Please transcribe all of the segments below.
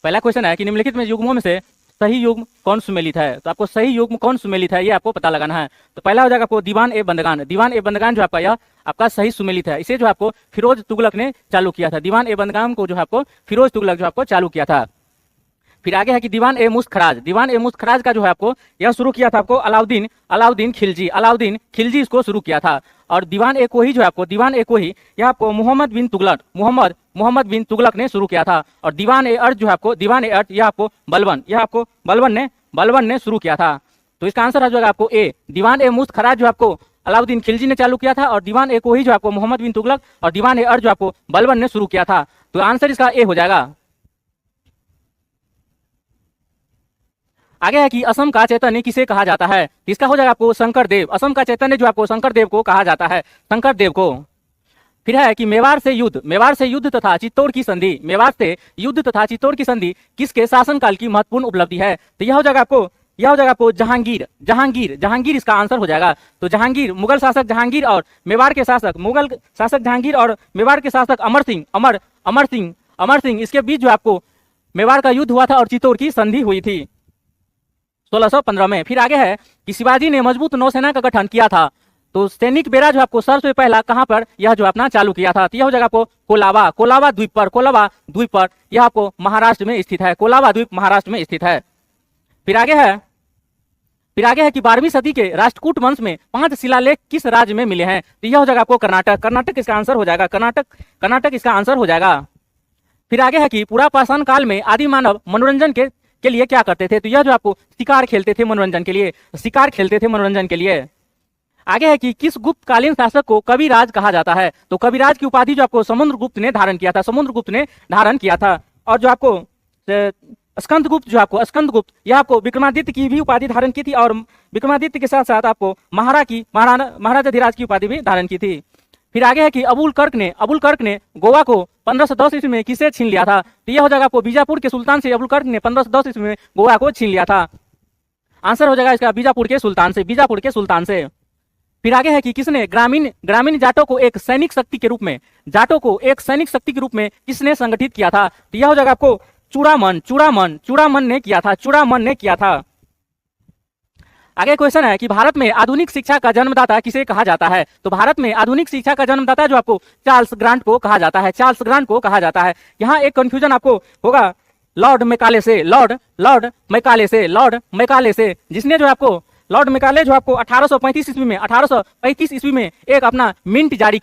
पहला क्वेश्चन है कि निम्नलिखित में युग्मों में से सही युग्म कौन सुमेलित है। तो आपको सही युग्म कौन सुमेलित है ये आपको पता लगाना है। तो पहला हो जाएगा आपको दीवान ए बंदगान। दीवान ए बंदगान जो आपका यह आपका सही सुमेलित है। इसे जो आपको फिरोज तुगलक ने चालू किया था। दीवान ए बंदगान को जो आपको फिरोज तुगलक जो आपको चालू किया था। फिर आगे है कि दीवान ए मुस्तखराज। दीवान ए मुस्तखराज का जो है आपको यह शुरू किया था आपको अलाउद्दीन खिलजी इसको शुरू किया था। और दीवान ए कोही जो है आपको दीवान ए कोही यह आपको मोहम्मद बिन तुगलक ने शुरू किया था। और दीवान ए अर्ज जो है आपको दीवान ए अर्ज यह आपको बलबन ने शुरू किया था। तो इसका आंसर आ जाएगा आपको ए। दीवान ए मुस्तखराज जो आपको अलाउद्दीन खिलजी ने चालू किया था और दीवान ए कोही जो आपको मोहम्मद बिन तुगलक और दीवान ए अर्ज जो आपको बलबन ने शुरू किया था। तो आंसर इसका ए हो जाएगा। आगे है कि असम का चैतन्य किसे कहा जाता है। इसका हो जाएगा आपको शंकरदेव। असम का चैतन्य जो आपको शंकरदेव को कहा जाता है, शंकरदेव को। फिर है कि मेवाड़ से युद्ध तथा चित्तौड़ की संधि किसके शासनकाल की महत्वपूर्ण उपलब्धि है। तो यह हो जाएगा आपको जहांगीर इसका आंसर हो जाएगा। तो जहांगीर मुगल शासक जहांगीर और मेवाड़ के शासक मेवाड़ के शासक अमर सिंह इसके बीच जो आपको मेवाड़ का युद्ध हुआ था और चित्तौड़ की संधि हुई थी 1615 में। फिर आगे है कि शिवाजी ने मजबूत नौसेना का गठन किया था। तो सैनिक बेड़ा जो आपको सबसे पहला कहां पर यह जो अपना चालू किया था। तो यह हो जाएगा आपको कोलाबा द्वीप पर यह आपको महाराष्ट्र में स्थित है। कोलाबा द्वीप महाराष्ट्र में स्थित है। फिर आगे है कि 12वीं सदी के राष्ट्रकूट वंश में 5 शिलालेख किस राज्य में मिले हैं। तो यह हो जाएगा आपको कर्नाटक इसका आंसर हो जाएगा। कर्नाटक इसका आंसर हो जाएगा। फिर आगे है कि पुरापाषाण काल में आदि मानव मनोरंजन के लिए क्या करते थे। तो यह जो आपको शिकार खेलते थे मनोरंजन के लिए। आगे है कि किस गुप्तकालीन शासक को कविराज कहा जाता है। तो कविराज की उपाधि जो आपको समुद्रगुप्त ने धारण किया था। और जो आपको स्कंदगुप्त यह आपको विक्रमादित्य की भी उपाधि धारण की थी और विक्रमादित्य के साथ साथ आपको महाराजाधिराज की उपाधि भी धारण की थी। फिर आगे है कि अबुल कर्क ने गोवा को 1510 ईस्वी में किसे छीन लिया था। तो यह हो जाएगा आपको बीजापुर के सुल्तान से अबुल कर्क ने 1510 ईस्वी में गोवा को छीन लिया था। आंसर हो जाएगा इसका बीजापुर के सुल्तान से। फिर आगे है कि किसने ग्रामीण जाटों को एक सैनिक शक्ति के रूप में किसने संगठित किया था। तो यह हो जाएगा आपको चूड़ामन ने किया था। आगे क्वेश्चन है कि भारत में आधुनिक शिक्षा का जन्मदाता किसे कहा जाता है। तो भारत में आधुनिक शिक्षा का जन्मदाता जो आपको चार्ल्स ग्रांट को कहा जाता है। यहाँ एक कंफ्यूजन आपको होगा लॉर्ड मैकाले से जिसने जो आपको लॉर्ड मैकाले जो आपको 1835 ईस्वी में एक अपना मिंट जारी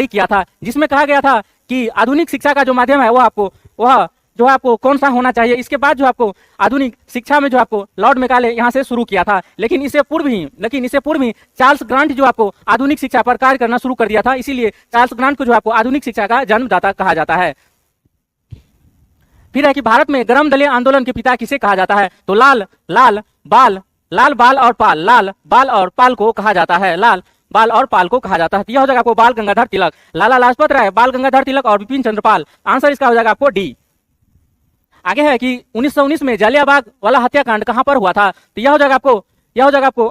किया था जिसमें कहा गया था कि आधुनिक शिक्षा का जो माध्यम है वह जो आपको कौन सा होना चाहिए। इसके बाद जो आपको आधुनिक शिक्षा में जो आपको लॉर्ड मैकाले यहाँ से शुरू किया था। लेकिन इससे पूर्व ही चार्ल्स ग्रांट जो आपको आधुनिक शिक्षा पर कार्य करना शुरू कर दिया था। इसीलिए चार्ल्स ग्रांट को जो आपको आधुनिक शिक्षा का जन्मदाता कहा जाता है। फिर है कि भारत में गरम दलीय आंदोलन के पिता किसे कहा जाता है। तो लाल बाल और पाल को कहा जाता है। यह हो जाएगा आपको बाल गंगाधर तिलक, लाला लाजपत राय, बाल गंगाधर तिलक और बिपिन चंद्र पाल। आंसर इसका हो जाएगा आपको डी। आगे है कि 1919 में जालियांवाला वाला हत्याकांड कहां पर हुआ था। तो यह हो जाएगा आपको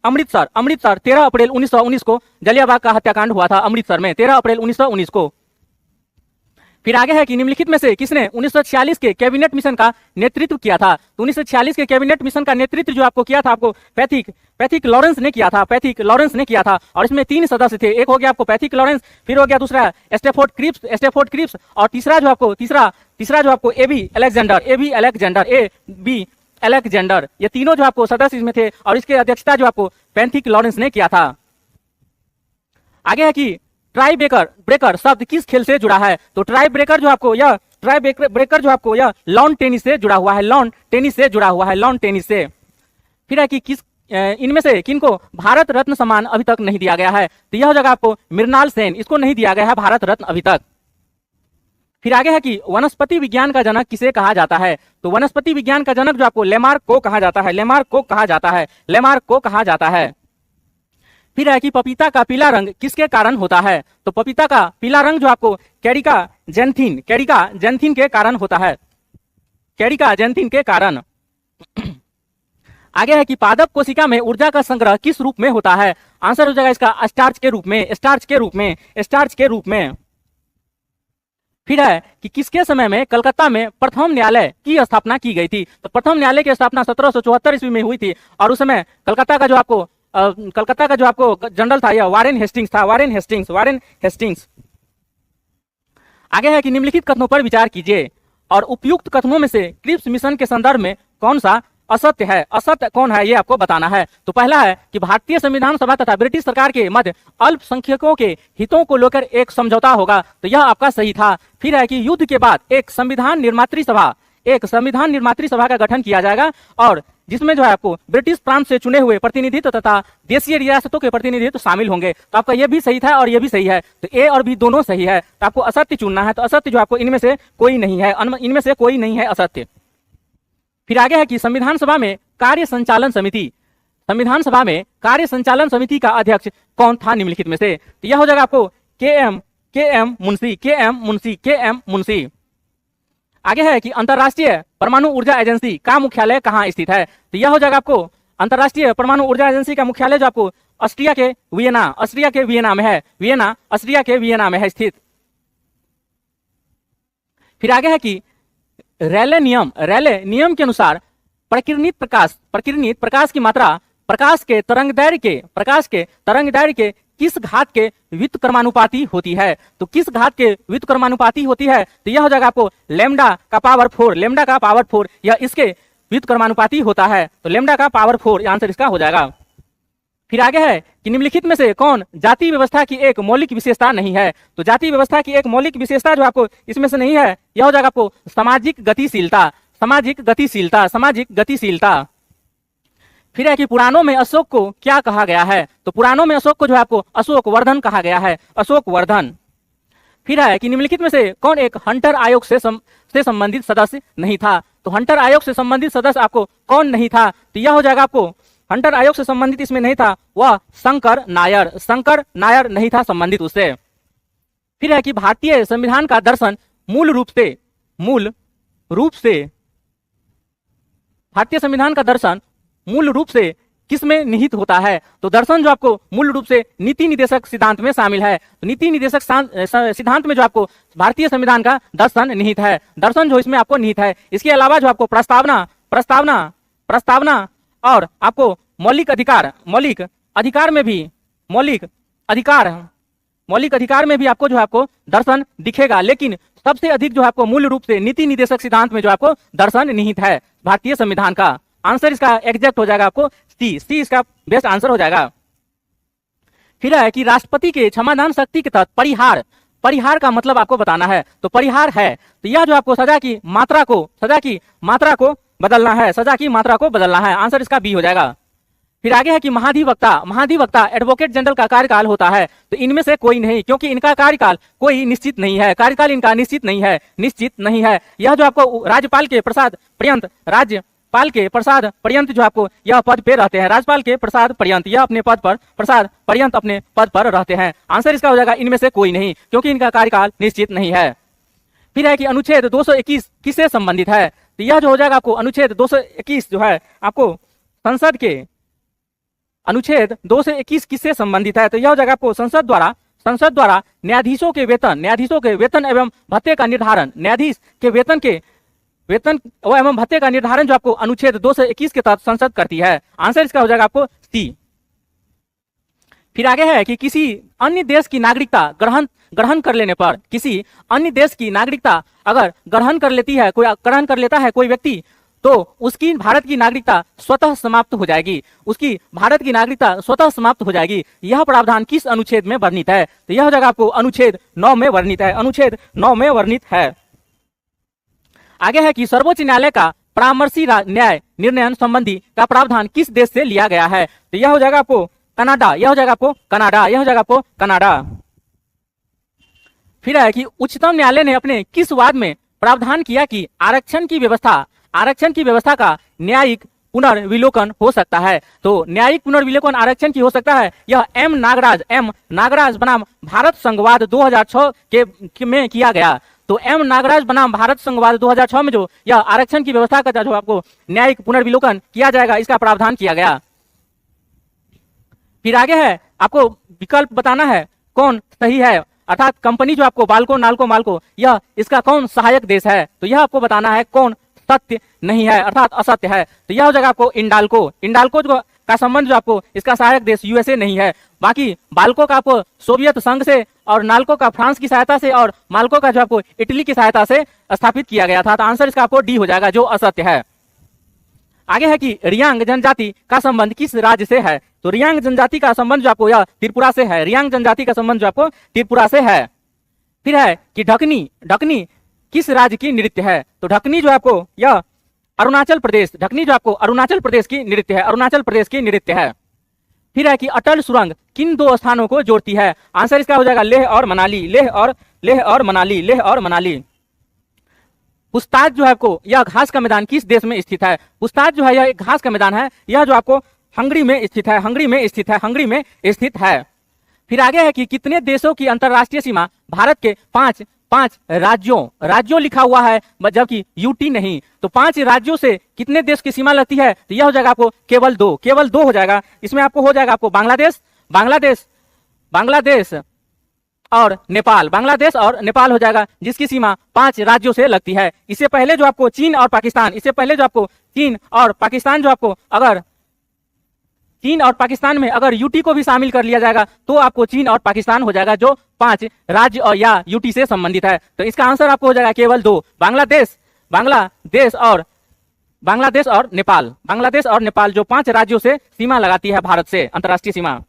अमृतसर 13 अप्रैल 1919 को जालियांवाला का हत्याकांड हुआ था अमृतसर में 13 अप्रैल 1919 को। फिर आगे है कि निम्नलिखित में से किसने 1946 के कैबिनेट मिशन का नेतृत्व किया था। तो 1946 के कैबिनेट मिशन का नेतृत्व जो आपको किया था आपको पैथिक लॉरेंस ने किया था। और इसमें 3 सदस्य थे। एक हो गया आपको पैथिक लॉरेंस, फिर हो गया दूसरा स्टेफोर्ड क्रिप्स और तीसरा जो आपको एबी अलेक्जेंडर। ये तीनों जो आपको सदस्य इसमें थे और इसके अध्यक्षता जो आपको पैथिक लॉरेंस ने किया था। आगे है कि ट्राई ब्रेकर शब्द किस खेल से जुड़ा है। तो ट्राई ब्रेकर जो आपको यह लॉन टेनिस से जुड़ा हुआ है। फिर है कि किस इनमें से किनको भारत रत्न सम्मान अभी तक नहीं दिया गया है। तो यह हो जाएगा आपको मृणाल सेन, इसको नहीं दिया गया है भारत रत्न अभी तक। फिर आगे है कि वनस्पति विज्ञान का जनक किसे कहा जाता है। तो वनस्पति विज्ञान का जनक जो आपको लेमार्क को कहा जाता है। फिर है कि पपीता का पीला रंग किसके कारण होता है। तो पपीता का पीला रंग जो आपको कैरिका जेंथिन के कारण होता है। आगे है कि पादप कोशिका में ऊर्जा का संग्रह किस रूप में होता है। आंसर हो जाएगा इसका स्टार्च के रूप में। फिर है कि किसके समय में कलकत्ता में प्रथम न्यायालय की स्थापना की गई थी। तो प्रथम न्यायालय की स्थापना 1774 ईस्वी में हुई थी और उस समय कलकत्ता का जो आपको जनरल था यह वारेन हेस्टिंग्स था, वारेन हेस्टिंग्स। आगे है कि निम्नलिखित कथनों पर विचार कीजिए और उपयुक्त कथनों में से क्रिप्स मिशन के संदर्भ में कौन सा असत्य है, असत्य कौन है ये आपको बताना है। तो पहला है कि भारतीय संविधान सभा तथा ब्रिटिश सरकार के मध्य अल्पसंख्यकों के हितों को लेकर एक समझौता होगा, तो यह आपका सही था। फिर है कि युद्ध के बाद एक संविधान निर्मात्री सभा का गठन किया जाएगा और जिसमें जो है आपको ब्रिटिश प्रांत से चुने हुए प्रतिनिधित्व तथा देशीय रियासतों के प्रतिनिधित्व शामिल होंगे। तो आपका यह भी सही था और यह भी सही है, तो ए और बी दोनों सही है। तो आपको असत्य चुनना है, तो असत्य जो आपको इनमें से कोई नहीं है, असत्य। फिर आगे है कि संविधान सभा में कार्य संचालन समिति का अध्यक्ष कौन था निम्नलिखित में से। तो यह हो जाएगा आपको के एम मुंशी। आगे है कि अंतरराष्ट्रीय परमाणु ऊर्जा एजेंसी का मुख्यालय कहाँ स्थित है। तो यह हो जाएगा आपको अंतरराष्ट्रीय परमाणु ऊर्जा एजेंसी का मुख्यालय जो आपको ऑस्ट्रिया के वियना में है स्थित। फिर आगे है कि रैले नियम के अनुसार प्रकीर्णित प्रकाश की मात्रा प्रकाश के तरंगदैर्घ्य के किस घात के व्युत्क्रमानुपाती होती है। तो किस घात के व्युत्क्रमानुपाती होती है, तो यह हो जाएगा आपको लैम्डा का पावर 4 यह इसके व्युत्क्रमानुपाती होता है। तो लैम्डा का पावर 4 आंसर इसका हो जाएगा। फिर आगे है कि निम्नलिखित में से कौन जाति व्यवस्था की एक मौलिक विशेषता नहीं है। तो जाति व्यवस्था की एक मौलिक विशेषता जो आपको इसमें से नहीं है, यह हो जाएगा आपको सामाजिक गतिशीलता। फिर है कि पुराणों में अशोक को क्या कहा गया है। तो पुराणों में अशोक को जो है आपको अशोक वर्धन कहा गया है, अशोक वर्धन। फिर है कि निम्नलिखित में से कौन एक हंटर आयोग से संबंधित सदस्य नहीं था। तो हंटर आयोग से संबंधित सदस्य आपको कौन नहीं था, तो यह हो जाएगा आपको हंटर आयोग से संबंधित इसमें नहीं था, वह शंकर नायर नहीं था संबंधित उससे। फिर है कि भारतीय संविधान का दर्शन मूल रूप से किसमें निहित होता है। तो दर्शन जो आपको मूल रूप से नीति निदेशक सिद्धांत में शामिल है। तो नीति निदेशक सिद्धांत में जो आपको भारतीय संविधान का दर्शन निहित है, दर्शन जो इसमें आपको निहित है। इसके अलावा जो आपको प्रस्तावना और आपको मौलिक अधिकार में भी आपको जो है आपको दर्शन दिखेगा, लेकिन सबसे अधिक जो है आपको मूल रूप से नीति निदेशक सिद्धांत में जो आपको दर्शन निहित है भारतीय संविधान का। आंसर इसका एग्जैक्ट हो जाएगा आपको सी इसका बेस्ट आंसर हो जाएगा। फिर है कि राष्ट्रपति के क्षमादान शक्ति के तहत परिहार का मतलब आपको बताना है। तो परिहार है तो यह जो आपको सजा की मात्रा को बदलना है, आंसर इसका बी हो जाएगा। फिर आगे है कि महाधिवक्ता एडवोकेट जनरल का कार्यकाल होता है। तो इनमें से कोई नहीं, क्योंकि इनका कार्यकाल कोई निश्चित नहीं है, कार्यकाल इनका निश्चित नहीं है। यह जो आपको राज्यपाल के प्रसाद पर्यंत जो आपको यह पद पे रहते हैं, राज्यपाल के प्रसाद पर्यंत यह अपने पद पर रहते हैं। आंसर इसका हो जाएगा इनमें से कोई नहीं, क्योंकि इनका कार्यकाल निश्चित नहीं है। फिर है कि अनुच्छेद 221 किससे संबंधित है। तो यह जो हो जाएगा आपको अनुच्छेद 221 जो है आपको संसद के अनुच्छेद 221 किससे संबंधित है। तो यह हो जाएगा आपको संसद द्वारा न्यायाधीशों के वेतन एवं भत्ते का निर्धारण, न्यायाधीश के वेतन एवं भत्ते का निर्धारण जो आपको अनुच्छेद 221 के तहत संसद करती है। आंसर इसका हो जाएगा आपको सी। फिर आगे है कि किसी अन्य देश की नागरिकता ग्रहण कर लेने पर, किसी अन्य देश की नागरिकता अगर ग्रहण कर लेता है कोई व्यक्ति, तो उसकी भारत की नागरिकता स्वतः समाप्त हो जाएगी। यह प्रावधान किस अनुच्छेद में वर्णित है। तो यह हो जाएगा आपको अनुच्छेद 9 में वर्णित है, आगे है कि सर्वोच्च न्यायालय का परामर्शी न्याय निर्णय संबंधी का प्रावधान किस देश से लिया गया है। तो यह हो जाएगा आपको कनाडा। फिर है कि उच्चतम न्यायालय ने अपने किस वाद में प्रावधान किया कि आरक्षण की व्यवस्था का न्यायिक पुनर्विलोकन हो सकता है। तो न्यायिक पुनर्विलोकन आरक्षण की हो सकता है, यह एम नागराज बनाम भारत संघवाद 2006 में किया गया। तो एम नागराज बनाम भारत संघवाद 2006 में जो यह आरक्षण की व्यवस्था का जो आपको न्यायिक पुनर्विलोकन किया जाएगा, इसका प्रावधान किया गया। फिर आगे है आपको विकल्प बताना है कौन सही है। अर्थात कंपनी जो आपको बाल्को नाल्को माल्को, यह इसका कौन सहायक देश है? तो यह आपको बताना है कौन सत्य नहीं है अर्थात असत्य है। तो यह हो जाएगा आपको इंडाल्को। इंडाल्को जो का संबंध जो आपको इसका सहायक देश यूएसए नहीं है। बाकी बाल्को का आपको सोवियत संघ से और नाल्को का फ्रांस की सहायता से और माल्को का जो आपको इटली की सहायता से स्थापित किया गया था। तो आंसर इसका आपको डी हो जाएगा जो असत्य है। आगे है कि रियांग जनजाति का संबंध किस राज्य से है? तो रियांग जनजाति का संबंध जो आपको यह त्रिपुरा से है। रियांग जनजाति का संबंध जो आपको त्रिपुरा से है। फिर है कि ढकनी, ढकनी किस राज्य की नृत्य है? तो ढकनी जो आपको यह अरुणाचल प्रदेश, ढकनी जो आपको अरुणाचल प्रदेश की नृत्य है, अरुणाचल प्रदेश की नृत्य है। फिर है कि अटल सुरंग किन दो स्थानों को जोड़ती है? आंसर इसका हो जाएगा लेह और मनाली, लेह और मनाली, लेह और मनाली। पुछताछ जो है आपको यह घास का मैदान किस देश में स्थित है? पुछताछ जो है यह एक घास का मैदान है, यह जो आपको हंगरी में स्थित है, हंगरी में स्थित है, हंगरी में स्थित है। फिर आगे है कि कितने देशों की अंतरराष्ट्रीय सीमा भारत के पांच राज्यों लिखा हुआ है जबकि यूटी नहीं। तो 5 राज्यों से कितने देश की सीमा लगती है? तो यह हो जाएगा आपको केवल 2 हो जाएगा। इसमें आपको हो जाएगा आपको बांग्लादेश और नेपाल, बांग्लादेश और नेपाल हो जाएगा जिसकी सीमा 5 राज्यों से लगती है। इससे पहले जो आपको चीन और पाकिस्तान, इससे पहले जो आपको चीन और पाकिस्तान जो आपको अगर चीन और पाकिस्तान में अगर यूटी को भी शामिल कर लिया जाएगा तो आपको चीन और पाकिस्तान हो जाएगा जो 5 राज्य और या यूटी से संबंधित है। तो इसका आंसर आपको हो जाएगा केवल 2, बांग्लादेश और नेपाल, बांग्लादेश और नेपाल जो 5 राज्यों से सीमा लगाती है भारत से, अंतरराष्ट्रीय सीमा।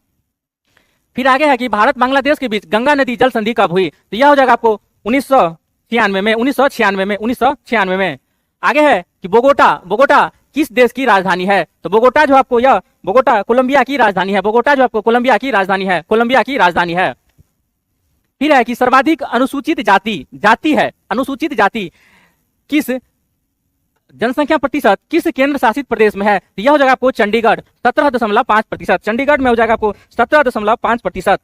फिर आगे है कि भारत बांग्लादेश के बीच गंगा नदी जल संधि कब हुई? तो यह हो जाएगा आपको 1996 में। आगे है कि बोगोटा किस देश की राजधानी है? तो बोगोटा जो आपको यह बोगोटा कोलंबिया की राजधानी है, बोगोटा जो आपको कोलंबिया की राजधानी है। फिर है कि सर्वाधिक अनुसूचित जाति है, अनुसूचित जाति किस जनसंख्या प्रतिशत किस केंद्र शासित प्रदेश में है? तो यह हो जाएगा आपको चंडीगढ़ 17.5%, चंडीगढ़ में हो जाएगा आपको 17.5%।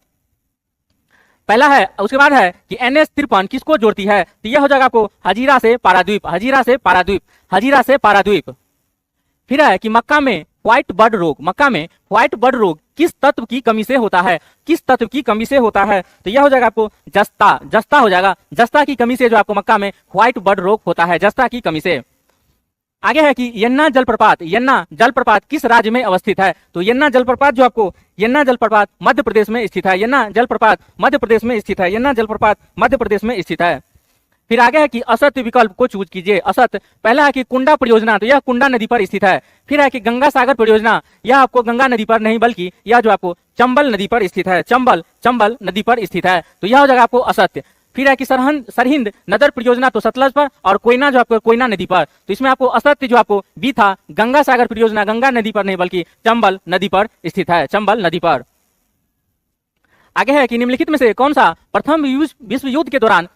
पहला है। उसके बाद है कि NH-53 किसको जोड़ती है? तो यह हो जाएगा आपको हजीरा से पारादीप। फिर है कि मक्का में व्हाइट बर्ड रोग किस तत्व की कमी से होता है? तो यह हो जाएगा आपको जस्ता हो जाएगा, जस्ता की कमी से जो आपको मक्का में व्हाइट बर्ड रोग होता है, जस्ता की कमी से। आगे है कि यन्ना जलप्रपात किस राज्य में अवस्थित है? तो यन्ना जलप्रपात मध्य प्रदेश में स्थित है, यन्ना जलप्रपात मध्य प्रदेश में स्थित है। फिर आगे है कि असत्य विकल्प को चूज कीजिए। असत्य पहला है कि कुंडा परियोजना, तो यह कुंडा नदी पर स्थित है। फिर है कि गंगा सागर परियोजना, यह आपको गंगा नदी पर नहीं बल्कि यह जो आपको चंबल नदी पर स्थित है, चंबल नदी पर स्थित है। तो यह हो जाएगा आपको असत्य। फिर है कि सरहिंद नदर परियोजना तो सतलज पर और कोयना जो आपको कोयना नदी पर। तो इसमें आपको असत्य जो आपको बी था, गंगा सागर परियोजना गंगा नदी पर नहीं बल्कि चंबल नदी पर स्थित है, चंबल नदी पर। आगे है कि निम्नलिखित में से कौन सा प्रथम विश्व युद्ध के दौरान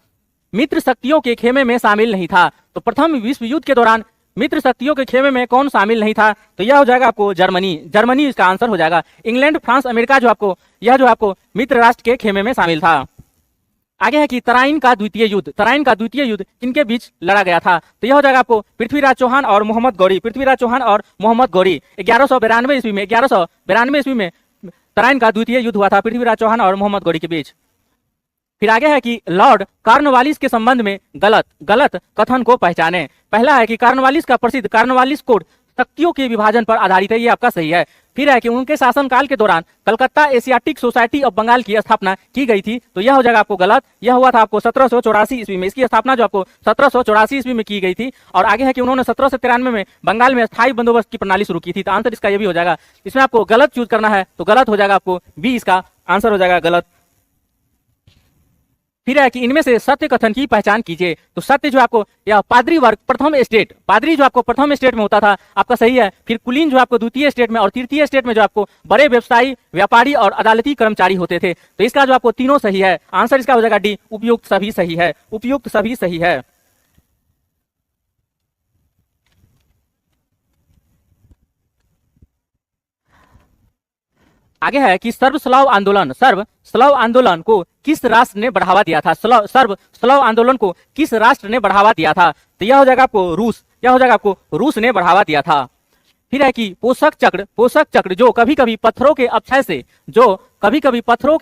मित्र शक्तियों के खेमे में शामिल नहीं था? तो प्रथम विश्व युद्ध के दौरान मित्र शक्तियों के खेमे में कौन शामिल नहीं था? तो यह हो जाएगा आपको जर्मनी इसका आंसर हो जाएगा। इंग्लैंड, फ्रांस, अमेरिका जो आपको मित्र राष्ट्र के खेमे में शामिल था। आगे है कि तराइन का द्वितीय युद्ध किनके बीच लड़ा गया था? तो यह हो जाएगा आपको पृथ्वीराज चौहान और मोहम्मद गौरी, 1192 ईस्वी में तराइन का द्वितीय युद्ध हुआ था पृथ्वीराज चौहान और मोहम्मद गौरी के बीच। फिर आगे है कि लॉर्ड कॉर्नवालिस के संबंध में गलत कथन को पहचाने। पहला है कि कॉर्नवालिस का प्रसिद्ध कॉर्नवालिस कोड शक्तियों के विभाजन पर आधारित है, ये आपका सही है। फिर है कि उनके शासनकाल के दौरान Calcutta Asiatic Society of Bengal की स्थापना की गई थी। तो यह हो जाएगा आपको गलत। यह हुआ था आपको 1784 ईस्वी में, इसकी स्थापना जो आपको 1784 ईस्वी में की गई थी। और आगे है कि उन्होंने 1793 में बंगाल में स्थायी बंदोबस्त की प्रणाली शुरू की थी। तो आंसर इसका ये भी हो जाएगा। इसमें आपको गलत चूज करना है तो गलत हो जाएगा, आपको बी इसका आंसर हो जाएगा गलत। फिर है कि इनमें से सत्य कथन की पहचान कीजिए। तो सत्य जो आपको यह पादरी वर्ग पादरी जो आपको प्रथम स्टेट में होता था, आपका सही है। फिर कुलीन जो आपको द्वितीय स्टेट में और तृतीय स्टेट में जो आपको बड़े व्यवसायी, व्यापारी और अदालती कर्मचारी होते थे। तो इसका जो आपको तीनों सही है, आंसर इसका हो जाएगा डी, उपयुक्त सभी सही है। आगे है कि सर्व स्लाव आंदोलन को किस राष्ट्र ने बढ़ावा दिया था? सर्व स्लाव आंदोलन को किस राष्ट्र ने बढ़ावा दिया था? तो यह हो जाएगा आपको रूस ने बढ़ावा दिया था। फिर है कि पोषक चक्र जो कभी कभी पत्थरों के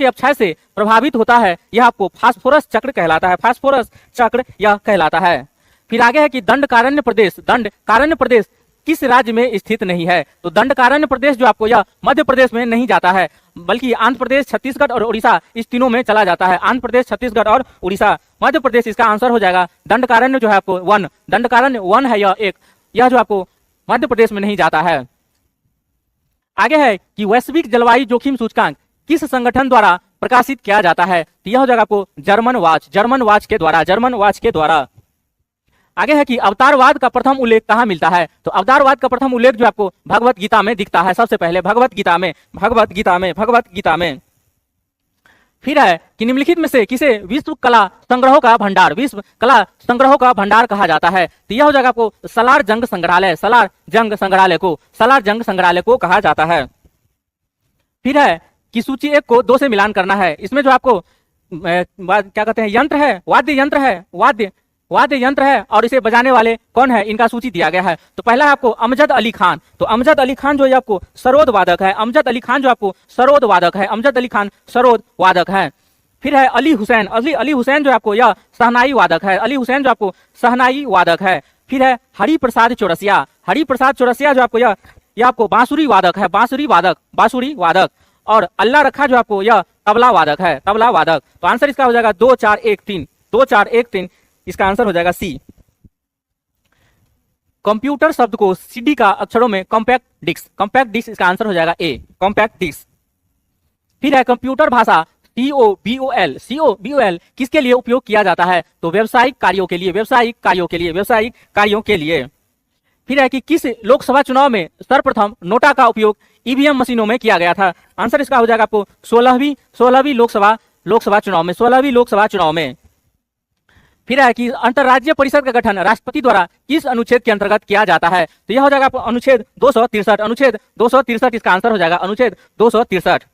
अपक्षय से प्रभावित होता है, यह आपको फास्फोरस चक्र कहलाता है, फास्फोरस चक्र यह कहलाता है। फिर आगे है कि दंडकारण्य प्रदेश किस राज्य में स्थित नहीं है? तो दंडकारण्य प्रदेश जो आपको यह मध्य प्रदेश में नहीं जाता है, बल्कि आंध्र प्रदेश, छत्तीसगढ़ और उड़ीसा इस तीनों में चला जाता है। आंध्र प्रदेश, छत्तीसगढ़ और उड़ीसा। मध्य प्रदेश इसका आंसर हो जाएगा। दंडकारण्य जो है आपको वन, दंडकारण्य वन है यह जो आपको मध्य प्रदेश में नहीं जाता है। आगे है कि वैश्विक जलवायु जोखिम सूचकांक किस संगठन द्वारा प्रकाशित किया जाता है? तो यह हो जाएगा आपको जर्मन वाच के द्वारा। आगे है कि अवतारवाद का प्रथम उल्लेख कहाँ मिलता है? तो अवतारवाद का प्रथम उल्लेख जो आपको भगवत गीता में दिखता है, सबसे पहले भगवत गीता में। फिर है कि निम्नलिखित में से किसे विश्व कला संग्रहों का भंडार कहा जाता है? तो यह हो जाएगा आपको सालार जंग संग्रहालय को कहा जाता है। फिर है कि सूची 1 को 2 से मिलान करना है। इसमें जो आपको क्या कहते हैं, यंत्र है, वाद्य यंत्र है और इसे बजाने वाले कौन है, इनका सूची दिया गया है। तो पहला है आपको अमजद अली खान। तो अमजद अली खान जो है आपको सरोद वादक है, अमजद अली खान सरोद वादक है। फिर है अली हुसैन जो आपको यह शहनाई वादक है। फिर है हरिप्रसाद चौरसिया जो आपको यह आपको बांसुरी वादक। और अल्लाह रखा जो आपको यह तबला वादक। तो आंसर इसका हो जाएगा 2 4 1 3। इसका आंसर हो जाएगा सी। कंप्यूटर शब्द को सीडी का अक्षरों में कॉम्पैक्ट डिस्क इसका आंसर हो जाएगा ए, कॉम्पैक्ट डिस्क। फिर है कंप्यूटर भाषा COBOL किसके लिए उपयोग किया जाता है? तो व्यावसायिक कार्यों के लिए। फिर है कि किस लोकसभा चुनाव में सर्वप्रथम नोटा का उपयोग ईवीएम मशीनों में किया गया था? आंसर इसका हो जाएगा आपको 16वीं लोकसभा चुनाव में। फिर है कि अंतरराज्यीय परिषद का गठन राष्ट्रपति द्वारा किस अनुच्छेद के अंतर्गत किया जाता है? तो यह हो जाएगा अनुच्छेद 263। इसका आंसर हो जाएगा अनुच्छेद 263।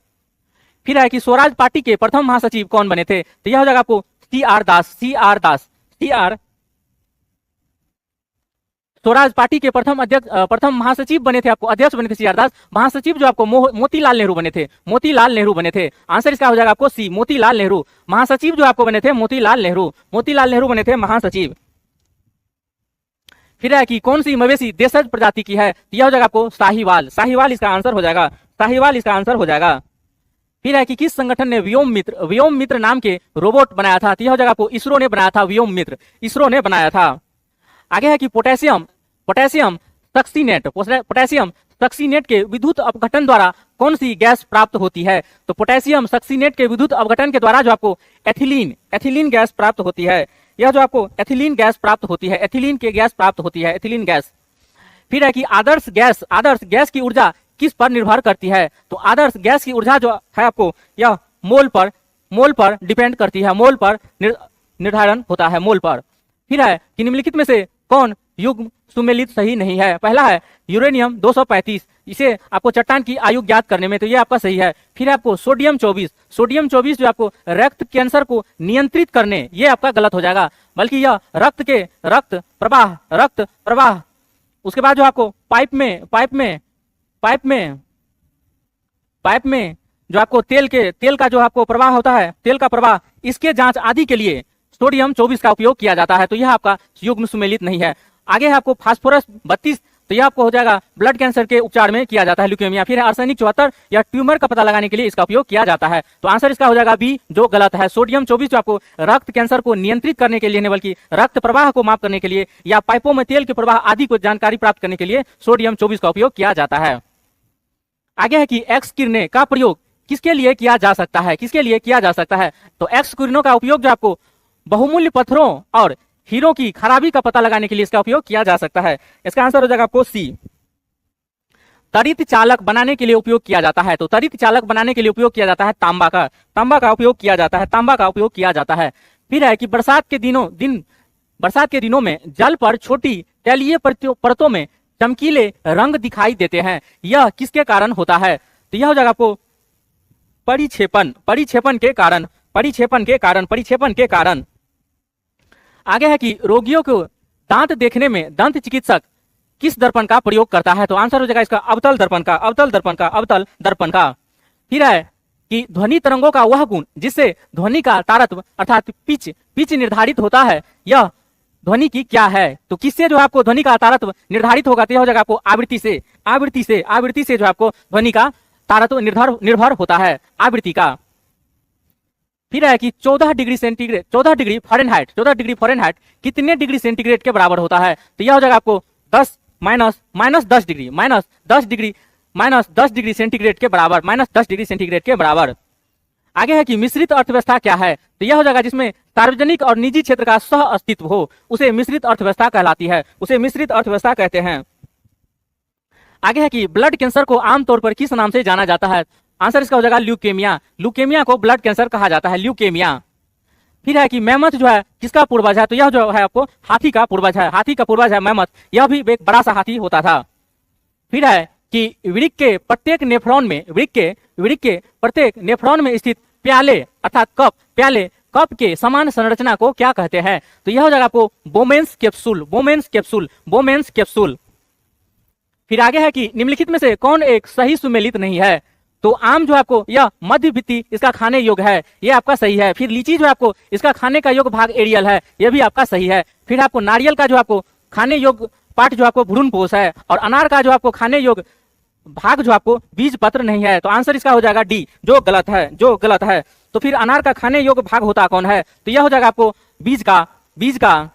फिर है कि स्वराज पार्टी के प्रथम महासचिव कौन बने थे? तो यह हो जाएगा आपको CR दास। स्वराज पार्टी के प्रथम महासचिव बने थे, आपको अध्यक्ष बने थे CR दास। महासचिव जो आपको मोतीलाल नेहरू बने थे। आंसर इसका हो जाएगा आपको सी, मोतीलाल नेहरू। महासचिव जो आपको बने थे मोतीलाल नेहरू बने थे महासचिव। फिर है कि कौन सी मवेशी देशज प्रजाति की है? यह हो जाएगा आपको साहीवाल इसका आंसर हो जाएगा। फिर है कि किस संगठन ने व्योम मित्र नाम के रोबोट बनाया था? तो यह हो जाएगा आपको इसरो ने बनाया था, इसरो ने बनाया था। आगे है कि पोटेशियम सक्सीनेट के विद्युत अपघटन द्वारा कौन सी गैस प्राप्त होती है? तो पोटेशियम सक्सीनेट के विद्युत अपघटन के द्वारा जो आपको एथिलीन गैस प्राप्त होती है। यह जो आपको एथिलीन गैस प्राप्त होती है, एथिलीन गैस। फिर है कि आदर्श गैस की ऊर्जा किस पर निर्भर करती है? तो आदर्श गैस की ऊर्जा जो है आपको यह मोल पर डिपेंड करती है, मोल पर निर्धारण होता है, मोल पर। फिर है कि निम्नलिखित में से कौन युग्म सुमेलित सही नहीं है? पहला है यूरेनियम 235, इसे आपको चट्टान की आयु ज्ञात करने में, तो ये आपका सही है। फिर आपको सोडियम 24 जो आपको रक्त कैंसर को नियंत्रित करने, ये आपका गलत हो जाएगा, बल्कि यह रक्त प्रवाह। उसके बाद जो आपको पाइप में जो आपको तेल का जो आपको प्रवाह होता है, तेल का प्रवाह, इसके जांच आदि के लिए सोडियम 24 का उपयोग किया जाता है, तो यह आपका युग्म सुमेलित नहीं है। आगे है आपको फास्फोरस 32, तो यह आपको हो जाएगा ब्लड कैंसर के उपचार में किया जाता है, ल्यूकेमिया। फिर है आर्सेनिक 74, या ट्यूमर का पता लगाने के लिए इसका उपयोग किया जाता है, तो आंसर इसका हो जाएगा बी, जो गलत है। सोडियम 24 जो आपको रक्त कैंसर को नियंत्रित करने के लिए नहीं, बल्कि रक्त प्रवाह को माप करने के लिए या पाइपों में तेल के प्रवाह आदि को जानकारी प्राप्त करने के लिए सोडियम 24 का उपयोग किया जाता है। आगे है कि एक्स किरणें का प्रयोग किसके लिए किया जा सकता है? तो एक्स किरणों का उपयोग जो आपको बहुमूल्य पत्थरों और हीरों की खराबी का पता लगाने के लिए इसका उपयोग किया जा सकता है। इसका आंसर हो जाएगा आपको सी। तड़ित चालक बनाने के लिए उपयोग किया जाता है, तो तड़ित चालक बनाने के लिए उपयोग किया जाता है तांबा का उपयोग किया जाता है। फिर है कि बरसात के दिनों में जल पर छोटी तैलीय परतों में चमकीले रंग दिखाई देते हैं, यह किसके कारण होता है? तो यह हो जाएगा आपको परिक्षेपण के कारण। आगे है कि रोगियों को दांत देखने में दंत चिकित्सक किस दर्पण का प्रयोग करता है? तो आंसर हो जाएगा इसका अवतल दर्पण का, अवतल दर्पण का, अवतल दर्पण का। फिर है कि ध्वनि तरंगों का वह गुण जिससे ध्वनि का तारत्व अर्थात पिच पिच निर्धारित होता है, यह ध्वनि की क्या है? तो किससे जो आपको ध्वनि का तारत्व निर्धारित होगा? तो यह हो जाएगा आपको आवृत्ति से, आवृत्ति से, आवृत्ति से जो आपको ध्वनि का तारत्व निर्भर होता है, आवृत्ति का। फिर है कि 14 degree centigrade, 14 degree Fahrenheit, 14 degree Fahrenheit कितने डिग्री सेंटीग्रेड के बराबर होता है? तो यह हो जाएगा आपको 10 minus 10 degree, minus 10 degree centigrade के बराबर, माइनस 10 डिग्री सेंटीग्रेड के बराबर। आगे है कि मिश्रित अर्थव्यवस्था क्या है? तो यह हो जाएगा जिसमें सार्वजनिक और निजी क्षेत्र का सह अस्तित्व हो, उसे मिश्रित अर्थव्यवस्था कहलाती है, उसे मिश्रित अर्थव्यवस्था कहते हैं। आगे है कि ब्लड कैंसर को आमतौर पर किस नाम से जाना जाता है? आंसर इसका हो जाएगा ल्यूकेमिया, ल्यूकेमिया को ब्लड कैंसर कहा जाता है, ल्यूकेमिया। फिर है कि मैमथ जो है किसका पूर्वज है? तो यह जो है आपको हाथी का पूर्वज है, हाथी का पूर्वज है मैमथ, यह भी एक बड़ा सा हाथी होता था। फिर है कि वृक्क के प्रत्येक नेफ्रॉन में, वृक्क के प्रत्येक नेफ्रॉन में स्थित प्याले अर्थात कप, प्याले कप के समान संरचना को क्या कहते हैं? तो यह हो जाएगा आपको बोमेंस कैप्सूल, बोमेंस कैप्सूल, बोमेंस कैप्सूल। फिर आगे है कि निम्नलिखित में से कौन एक सही सुमेलित नहीं है? तो आम जो आपको यह मध्य भित्ति इसका खाने योग्य है, ये आपका सही है। फिर लीची जो आपको इसका खाने का योग्य भाग एरियल है, यह भी आपका सही है। फिर आपको नारियल का जो आपको खाने योग्य पार्ट जो आपको भ्रूणपोष है, और अनार का जो आपको खाने योग्य भाग जो आपको बीज पत्र नहीं है। तो आंसर इसका हो जाएगा डी, जो गलत है, जो गलत है। तो फिर अनार का खाने योग्य भाग होता कौन है? तो यह हो जाएगा आपको बीज का आवरण,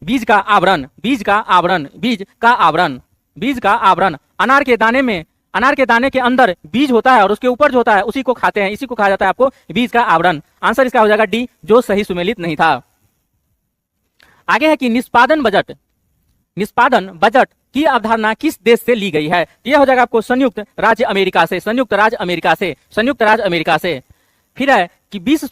बीज का आवरण, बीज का आवरण, बीज का आवरण। अनार के दाने में, अनार के दाने के अंदर बीज होता है और उसके ऊपर जो होता है उसी को खाते हैं, इसी को कहा जाता है आपको बीज का आवरण। आंसर इसका हो जाएगा डी, जो सही सुमेलित नहीं था। आगे है कि निष्पादन बजट, निष्पादन बजट की अवधारणा किस देश से ली गई है? यह हो जाएगा आपको संयुक्त राज्य अमेरिका से, संयुक्त राज्य अमेरिका से, संयुक्त राज्य अमेरिका से। फिर है कि 20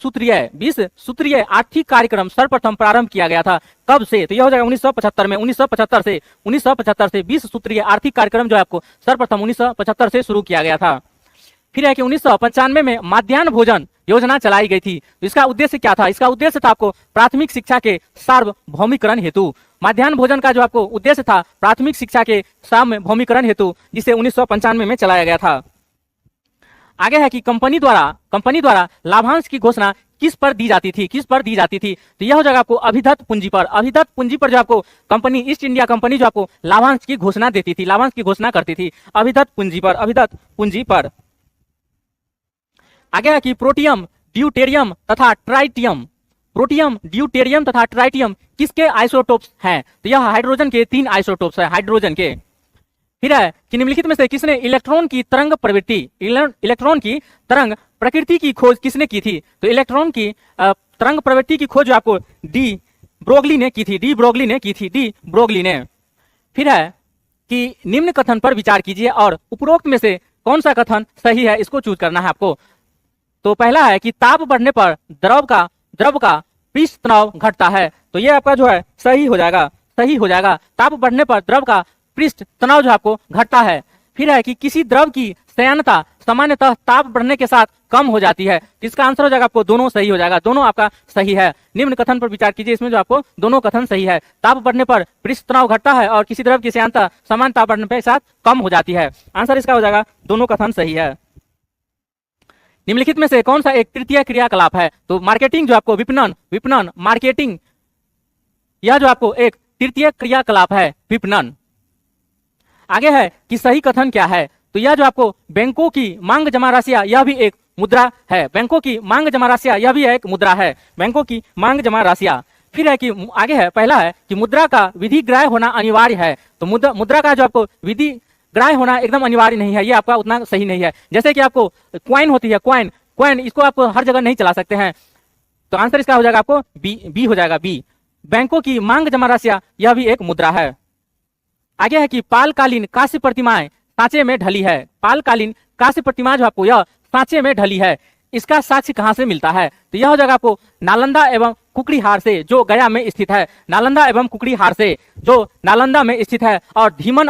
सूत्रीय आर्थिक कार्यक्रम सर्वप्रथम प्रारंभ किया गया था, कब से? तो यह हो जाएगा 1975 में, 1975 से 20 सूत्रीय आर्थिक कार्यक्रम जो है आपको सर्वप्रथम 1975 से शुरू किया गया था। फिर है कि 1995 में माध्याह्न भोजन योजना चलाई गई थी। तो इसका उद्देश्य क्या था? इसका उद्देश्य था आपको प्राथमिक शिक्षा के सार्वभौमिकरण हेतु, माध्याह्न भोजन का जो आपको उद्देश्य था प्राथमिक शिक्षा के सार्वभौमिकरण हेतु, जिसे 1995 में चलाया गया था। आगे है कि कंपनी द्वारा लाभांश की घोषणा किस पर दी जाती थी, किस पर दी जाती थी? तो यह हो जाएगा आपको अभिदत्त पूंजी पर, अभिदत्त पूंजी पर जो आपको कंपनी ईस्ट इंडिया कंपनी जो आपको लाभांश की घोषणा देती थी, लाभांश की घोषणा करती थी, अभिदत्त पूंजी पर, अभिदत्त पूंजी पर। आगे है कि प्रोटियम, ड्यूटेरियम तथा ट्राइटियम, प्रोटियम, ड्यूटेरियम तथा ट्राइटियम किसके आइसोटोप्स हैं? तो यह हाइड्रोजन के 3 आइसोटोप्स है, हाइड्रोजन के। फिर है कि निम्नलिखित में से किसने इलेक्ट्रॉन की तरंग प्रवृत्ति, इलेक्ट्रॉन की तरंग प्रकृति की खोज किसने की थी? तो इलेक्ट्रॉन की तरंग प्रवृत्ति की खोज आपको डी ब्रोगली ने की थी, डी ब्रोगली ने की थी, डी ब्रोगली ने। फिर है कि निम्न कथन पर विचार कीजिए और उपरोक्त में से कौन सा कथन सही है, इसको चूज करना है आपको। तो पहला है कि ताप बढ़ने पर द्रव का पृष्ठ तनाव घटता है, तो ये आपका जो है सही हो जाएगा, सही हो जाएगा। ताप बढ़ने पर द्रव का पृष्ठ तनाव जो आपको घटता है। फिर है कि किसी द्रव की संयानता सामान्यतः ताप बढ़ने के साथ कम हो जाती है, इसका आंसर हो जाएगा आपको दोनों सही हो जाएगा, दोनों आपका सही है। निम्न कथन पर विचार कीजिए, इसमें जो आपको दोनों कथन सही है। ताप बढ़ने पर पृष्ठ तनाव घटता है और किसी द्रव की संयानता सामान्य ताप बढ़ने के साथ कम हो जाती है, आंसर इसका हो जाएगा दोनों कथन सही है। निम्नलिखित में से कौन सा एक तृतीय क्रियाकलाप है? तो मार्केटिंग जो आपको विपणन मार्केटिंग, यह जो आपको एक तृतीय क्रियाकलाप है, विपणन। आगे है कि सही कथन क्या है? तो यह जो आपको बैंकों की मांग जमा राशियां, यह भी एक मुद्रा है, बैंकों की मांग जमा राशियां, यह भी एक मुद्रा है, बैंकों की मांग जमा राशियां। फिर है कि आगे है, पहला है कि मुद्रा का विधिग्राह्य होना अनिवार्य है, तो मुद्रा का जो आपको विधि ग्राह्य होना एकदम अनिवार्य नहीं है, ये आपका उतना सही नहीं है। जैसे कि आपको क्वाइन होती है, क्वाइन इसको आप हर जगह नहीं चला सकते हैं, तो आंसर इसका हो जाएगा आपको बी हो जाएगा, बी। बैंकों की मांग जमा राशियां, यह भी एक मुद्रा है। आगे है कि पालकालीन कांस्य प्रतिमाएं सांचे में ढली है, पालकालीन कांस्य प्रतिमा जो आपको यह सांचे में ढली है, इसका साक्ष्य कहां से मिलता है? तो यह हो जाएगा आपको नालंदा एवं कुकड़ीहार से, जो गया में स्थित है, नालंदा एवं कुकड़ीहार से, जो नालंदा में स्थित है। और धीमन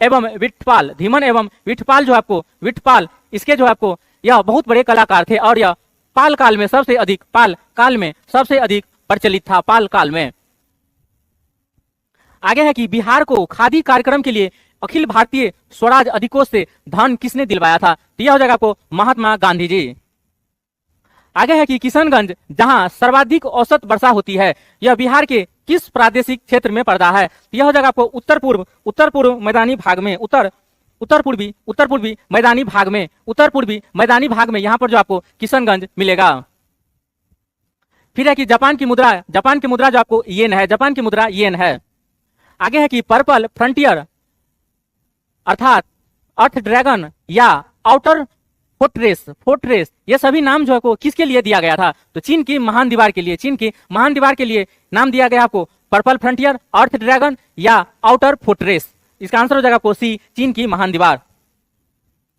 एवं विठपाल जो आपको विठपाल, इसके जो आपको यह बहुत बड़े कलाकार थे और यह पाल काल में सबसे अधिक प्रचलित था, पाल काल में। आगे है कि बिहार को खादी कार्यक्रम के लिए अखिल भारतीय स्वराज अधिकोष से धन किसने दिलवाया था? तो यह हो जाएगा आपको महात्मा गांधी जी। आगे है कि किशनगंज जहां सर्वाधिक औसत वर्षा होती है, यह बिहार के किस प्रादेशिक क्षेत्र में पड़ता है? तो यह हो जाएगा आपको उत्तर पूर्व मैदानी भाग में, उत्तर पूर्वी मैदानी भाग में, उत्तर पूर्वी मैदानी भाग में यहाँ पर जो आपको किशनगंज मिलेगा। फिर है कि जापान की मुद्रा जो आपको येन है, जापान की मुद्रा येन है। आगे है कि पर्पल फ्रंटियर अर्थात अर्थ ड्रैगन या आउटर फोर्ट्रेस ये सभी नाम जो है को किसके लिए दिया गया था? तो चीन की महान दीवार के लिए नाम दिया गया आपको पर्पल फ्रंटियर, अर्थ ड्रैगन या आउटर फोर्ट्रेस। इसका आंसर हो जाएगा आपको सी, चीन की महान दीवार।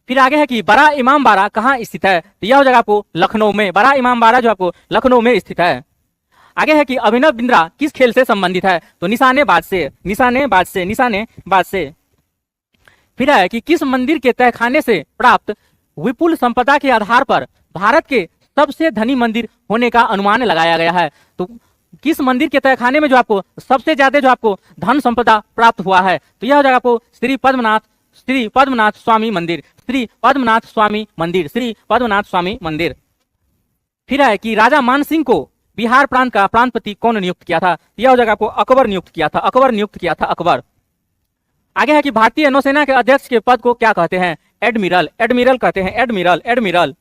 फिर आगे है कि बड़ा इमाम बाड़ा कहाँ स्थित है? तो यह हो जाएगा आपको लखनऊ में, बड़ा इमाम बाड़ा जो आपको लखनऊ में स्थित है। आगे है कि अभिनव बिंद्रा किस खेल से संबंधित है? तो निशानेबाज से। फिर है कि किस मंदिर के तहखाने से प्राप्त विपुल संपदा के आधार पर भारत के सबसे धनी मंदिर होने का अनुमान लगाया गया है? तो किस मंदिर के तहखाने में जो आपको सबसे ज्यादा जो आपको धन संपदा प्राप्त हुआ है? तो यह हो जाएगा आपको श्री पद्मनाथ स्वामी मंदिर। फिर है कि राजा मानसिंह को बिहार प्रांत का प्रांतपति कौन नियुक्त किया था? यह हो जाएगा आपको अकबर नियुक्त किया था अकबर। आगे है कि भारतीय नौसेना के अध्यक्ष के पद को क्या कहते हैं? एडमिरल कहते हैं, एडमिरल।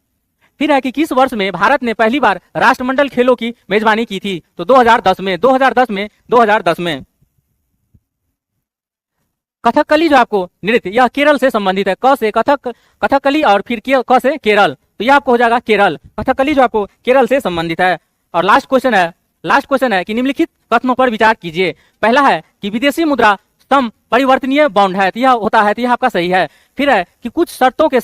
फिर है कि किस वर्ष में भारत ने पहली बार राष्ट्रमंडल खेलों की मेजबानी की थी? तो 2010 में। कथकली जो आपको नृत्य यह केरल से संबंधित है, क से कथकली और फिर क से केरल, तो यह आपको हो जाएगा केरल। कथकली जो आपको केरल से संबंधित है। और लास्ट क्वेश्चन है कि निम्नलिखित कथनों पर विचार कीजिए। पहला है कि विदेशी मुद्रा सम परिवर्तनीय बॉन्ड है, तो यह होता है, तो यह आपका सही है। फिर है कि कुछ शर्तों के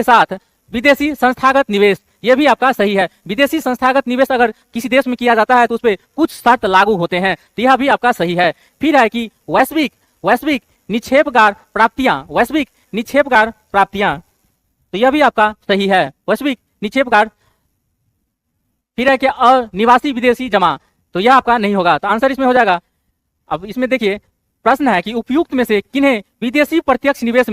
साथ विदेशी संस्थागत निवेश, यह भी आपका सही है। विदेशी संस्थागत निवेश अगर किसी देश में किया जाता है तो उस पर कुछ शर्त लागू होते हैं, तो यह भी आपका सही है। फिर है कि वैश्विक निक्षेपगार प्राप्तियां, तो यह भी आपका सही है, वैश्विक निक्षेपगार। फिर है कि अनिवासी विदेशी जमा, तो यह आपका नहीं होगा, तो आंसर इसमें हो जाएगा। अब इसमें देखिए प्रश्न है कि उपयुक्त में से किन्हें विदेशी प्रत्यक्ष निवेश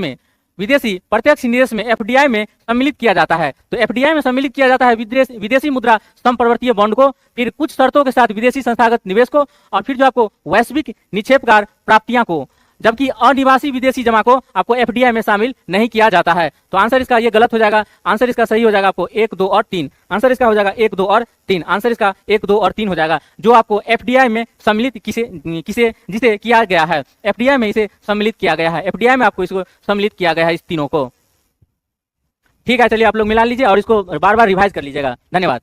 में एफडीआई में सम्मिलित किया जाता है? तो एफडीआई में सम्मिलित किया जाता है विदेशी मुद्रा समप्रवर्तीय बॉन्ड को, फिर कुछ शर्तों के साथ विदेशी संस्थागत निवेश को, और फिर जो आपको वैश्विक निक्षेपगार प्राप्तियां को, जबकि अनिवासी विदेशी जमा को आपको एफडीआई में शामिल नहीं किया जाता है। तो आंसर इसका ये गलत हो जाएगा। आंसर इसका सही हो जाएगा आपको 1, 2 और 3। आंसर इसका हो जाएगा 1, 2 और 3। आंसर इसका 1, 2 और 3 हो जाएगा। जो आपको एफडीआई में सम्मिलित जिसे किया गया है, एफडीआई में इसे सम्मिलित किया गया है, एफडीआई में आपको इसको सम्मिलित किया गया है, इस तीनों को। ठीक है, चलिए आप लोग मिला लीजिए और इसको बार बार रिवाइज कर लीजिएगा। धन्यवाद।